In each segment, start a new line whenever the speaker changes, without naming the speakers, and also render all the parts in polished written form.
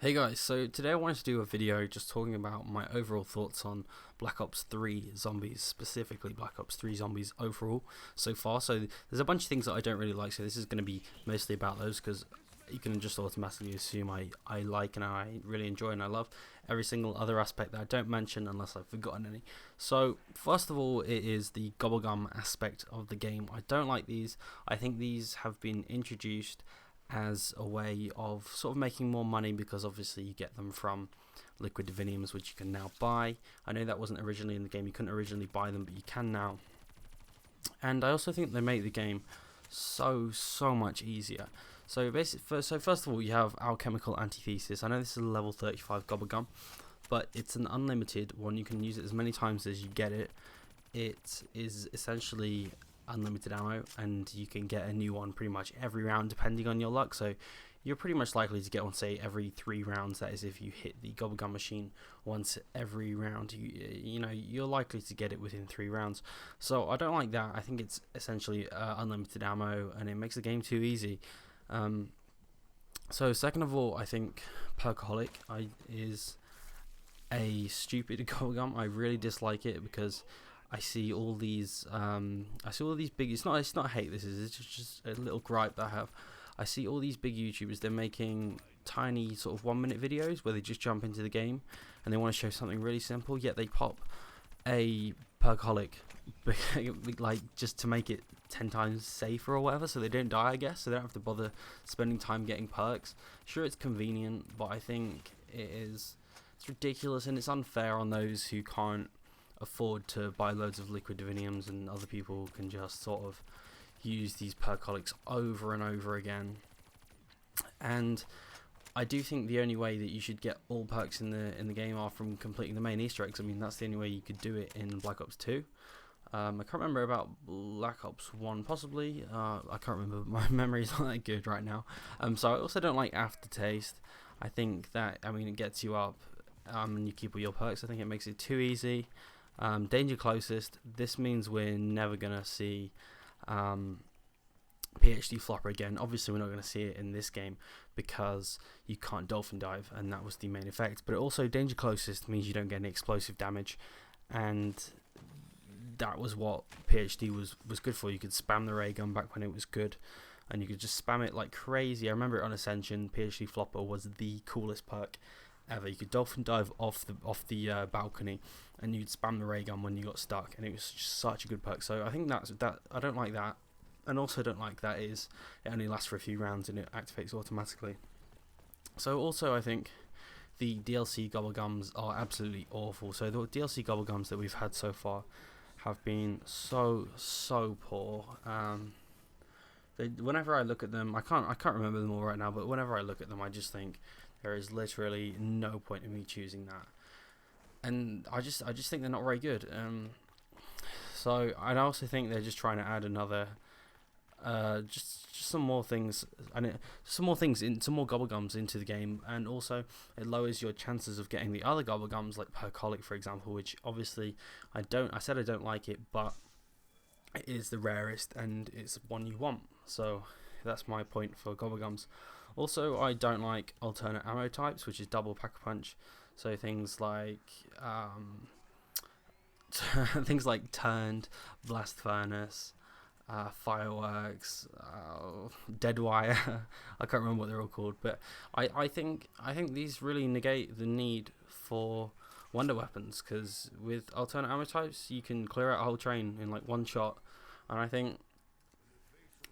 Hey guys, so today I wanted to do a video just talking about my overall thoughts on Black Ops 3 Zombies, specifically Black Ops 3 Zombies overall so far. So there's a bunch of things that I don't really like, so this is going to be mostly about those because you can just automatically assume I like and I really enjoy and I love every single other aspect that I don't mention unless I've forgotten any. So first of all, it is the Gobblegum aspect of the game. I don't like these. I think these have been introduced as a way of sort of making more money because obviously you get them from liquid diviniums, which you can now buy. I know that wasn't originally in the game, you couldn't originally buy them, but you can now. And I also think they make the game so much easier. So basically, first of all, you have alchemical antithesis. I know this is a level 35 Gobblegum, but it's an unlimited one. You can use it as many times as you get it. It is essentially unlimited ammo, and you can get a new one pretty much every round depending on your luck. So you're pretty much likely to get one, say, every 3 rounds. That is, if you hit the Gobblegum machine once every round, you know you're likely to get it within 3 rounds. So I don't like that. I think it's essentially unlimited ammo, and it makes the game too easy. So second of all, I think Perkaholic is a stupid Gobblegum. I really dislike it because I see all these big. It's not hate. It's just a little gripe that I have. I see all these big YouTubers. They're making tiny sort of 1-minute videos where they just jump into the game and they want to show something really simple. Yet they pop a Perkaholic, like just to make it 10 times safer or whatever, so they don't die. I guess so they don't have to bother spending time getting perks. Sure, it's convenient, but I think it's ridiculous and it's unfair on those who can't afford to buy loads of liquid diviniums, and other people can just sort of use these perkaholics over and over again. And I do think the only way that you should get all perks in the game are from completing the main Easter eggs. I mean, that's the only way you could do it in Black Ops 2. I can't remember about Black Ops 1 possibly. I can't remember. My memory's not that good right now. So I also don't like aftertaste. I think that, I mean, it gets you up and you keep all your perks. I think it makes it too easy. Danger closest. This means we're never gonna see PhD flopper again. Obviously, we're not gonna see it in this game because you can't dolphin dive, and that was the main effect. But also, danger closest means you don't get any explosive damage, and that was what PhD was good for. You could spam the ray gun back when it was good, and you could just spam it like crazy. I remember it on Ascension. PhD flopper was the coolest perk ever. You could dolphin dive off the balcony, and you'd spam the ray gun when you got stuck, and it was just such a good perk. So I think that I don't like that, and also don't like that is it only lasts for a few rounds and it activates automatically. So also I think the DLC Gobblegums are absolutely awful. So the DLC Gobblegums that we've had so far have been so poor. Whenever I look at them, I can't remember them all right now, but whenever I look at them, I just think there is literally no point in me choosing that, and I just think they're not very good. So I also think they're just trying to add another, just some more things, and some more Gobblegums into the game, and also it lowers your chances of getting the other Gobblegums like Perkaholic, for example, which obviously I said I don't like it, but it is the rarest and it's one you want. So that's my point for Gobblegums. Also, I don't like alternate ammo types, which is double pack-a-punch. So things like turned, blast furnace, fireworks, dead wire. I can't remember what they're all called, but I think these really negate the need for wonder weapons, because with alternate ammo types you can clear out a whole train in like one shot, and I think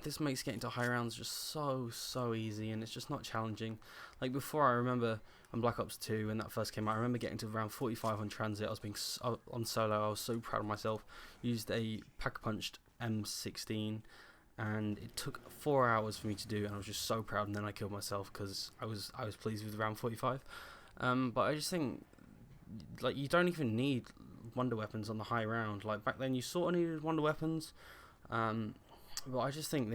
this makes getting to high rounds just so easy, and it's just not challenging. Like before, I remember on Black Ops 2 when that first came out, I remember getting to round 45 on transit. I was being on solo. I was so proud of myself. Used a pack-a-punched M16, and it took 4 hours for me to do, and I was just so proud. And then I killed myself because I was pleased with round 45. But I just think, like, you don't even need wonder weapons on the high round. Like back then, you sort of needed wonder weapons. But I just think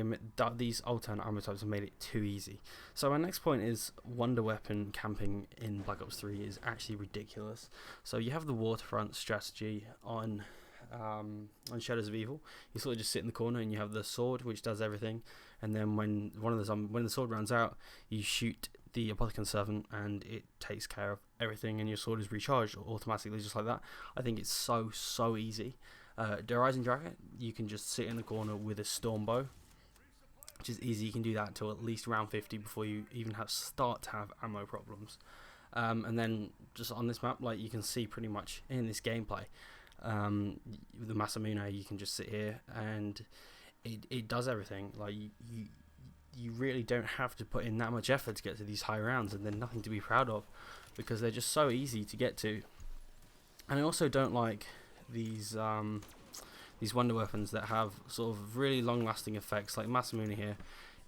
these alternate ammo types have made it too easy. So my next point is wonder weapon camping in Black Ops 3 is actually ridiculous. So you have the waterfront strategy on on Shadows of Evil. You sort of just sit in the corner and you have the sword which does everything, and then when when the sword runs out, you shoot the Apothecon Servant and it takes care of everything, and your sword is recharged automatically just like that. I think it's so easy. The Rising Dragon, you can just sit in the corner with a storm bow, which is easy. You can do that until at least round 50 before you even start to have ammo problems. And then just on this map, like you can see pretty much in this gameplay, with the Masamune, you can just sit here and it does everything. Like you really don't have to put in that much effort to get to these high rounds, and they're nothing to be proud of because they're just so easy to get to. And I also don't like these wonder weapons that have sort of really long lasting effects, like Masamune here.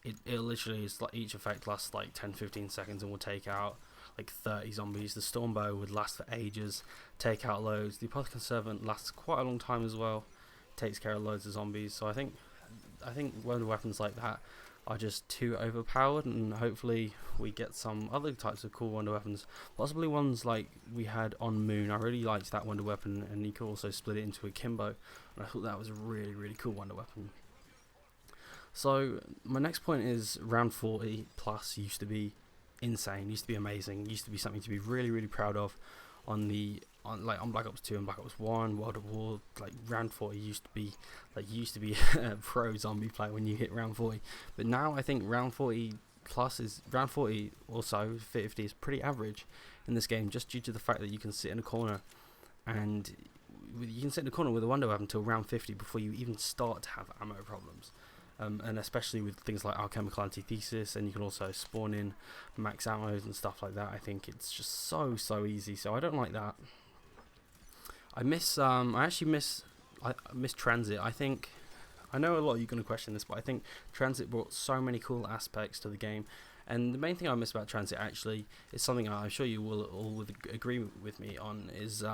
It literally is like each effect lasts like 10-15 seconds and will take out like 30 zombies. The Stormbow would last for ages, take out loads. The Apothecon Servant lasts quite a long time as well, takes care of loads of zombies. So I think wonder weapons like that are just too overpowered, and hopefully we get some other types of cool wonder weapons, possibly ones like we had on Moon. I really liked that wonder weapon, and you could also split it into a Kimbo, and I thought that was a really cool wonder weapon. So my next point is round 40 plus used to be insane, used to be amazing, used to be something to be really proud of on Black Ops 2 and Black Ops 1, World at War. Like round 40 used to be a pro zombie player when you hit round 40. But now I think round 40 also 50 is pretty average in this game, just due to the fact that you can sit in a corner and you can sit in a corner with a wonder weapon until round 50 before you even start to have ammo problems. And especially with things like Alchemical Antithesis, and you can also spawn in max ammos and stuff like that. I think it's just so easy, so I don't like that. I miss Transit. I know a lot of you are going to question this, but I think Transit brought so many cool aspects to the game, and the main thing I miss about Transit actually is something I'm sure you will all agree with me on, is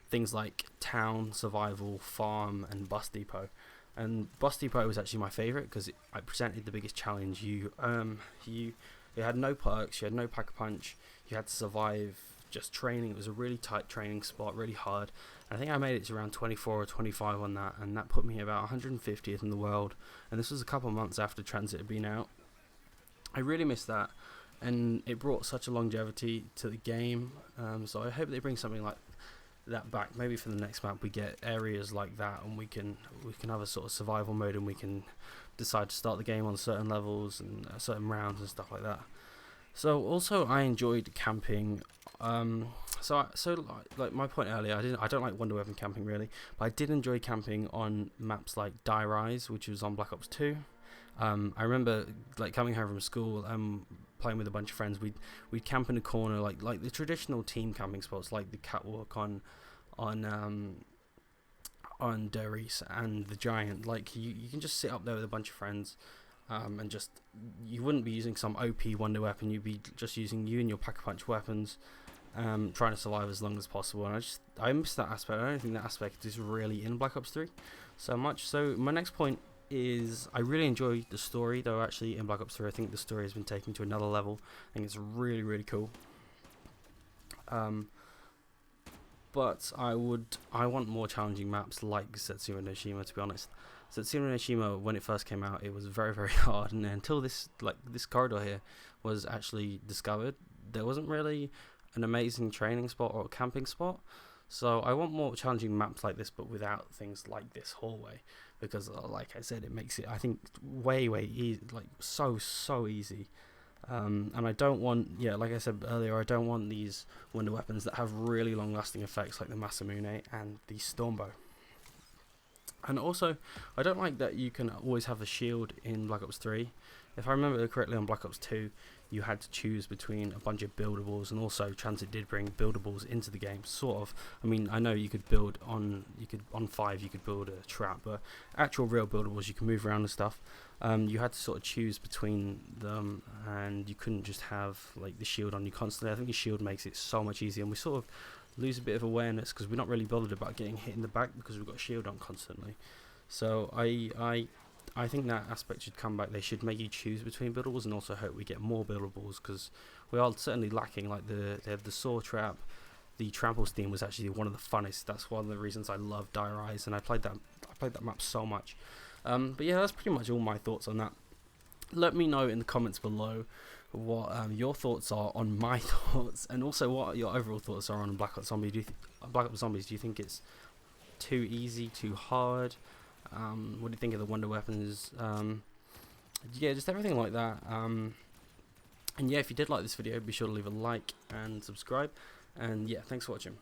things like town, survival, farm, and bus depot. And Bus Depot was actually my favourite because it presented the biggest challenge. You had no perks, you had no pack-a-punch, you had to survive just training. It was a really tight training spot, really hard. And I think I made it to around 24 or 25 on that, and that put me about 150th in the world. And this was a couple of months after Transit had been out. I really missed that, and it brought such a longevity to the game. So I hope they bring something like that back. Maybe for the next map we get areas like that, and we can have a sort of survival mode, and we can decide to start the game on certain levels and certain rounds and stuff like that. So also I enjoyed camping. Like my point earlier, I don't like wonder weapon camping really, but I did enjoy camping on maps like Die Rise, which was on Black Ops 2. I remember like coming home from school and playing with a bunch of friends. We'd camp in a corner, like the traditional team camping spots, like the Catwalk on Der Riese and the Giant. Like you can just sit up there with a bunch of friends, and just you wouldn't be using some OP wonder weapon. You'd be just using you and your pack-a-punch weapons, trying to survive as long as possible. And I miss that aspect. I don't think that aspect is really in Black Ops 3 so much. So my next point is I really enjoy the story, though. Actually, in Black Ops 3, I think the story has been taken to another level. I think it's really cool. But I want more challenging maps like Setsuma no Shima, to be honest. Setsuma no Shima, when it first came out, it was very hard, and until this corridor here was actually discovered, there wasn't really an amazing training spot or camping spot. So I want more challenging maps like this, but without things like this hallway, because like I said, it makes it, I think, way easy, like so easy. And I don't want, like I said earlier, I don't want these wonder weapons that have really long lasting effects like the Masamune and the Stormbow. And also, I don't like that you can always have a shield in Black Ops 3. If I remember correctly, on Black Ops 2, you had to choose between a bunch of buildables, and also Transit did bring buildables into the game, sort of. I mean, I know you could build on 5, you could build a trap, but actual real buildables, you can move around and stuff. You had to sort of choose between them, and you couldn't just have like the shield on you constantly. I think the shield makes it so much easier, and we sort of lose a bit of awareness because we're not really bothered about getting hit in the back because we've got a shield on constantly. So I think that aspect should come back. They should make you choose between buildables, and also hope we get more buildables, because we are certainly lacking. Like they have the saw trap, the Tramples theme was actually one of the funnest. That's one of the reasons I love Dire Eyes, and I played that map so much. But yeah, that's pretty much all my thoughts on that. Let me know in the comments below what your thoughts are on my thoughts, and also what your overall thoughts are on Black Ops Zombies. Black Ops Zombies, do you think it's too easy, too hard? What do you think of the wonder weapons? Yeah, just everything like that. And yeah, if you did like this video, be sure to leave a like and subscribe. And yeah, thanks for watching.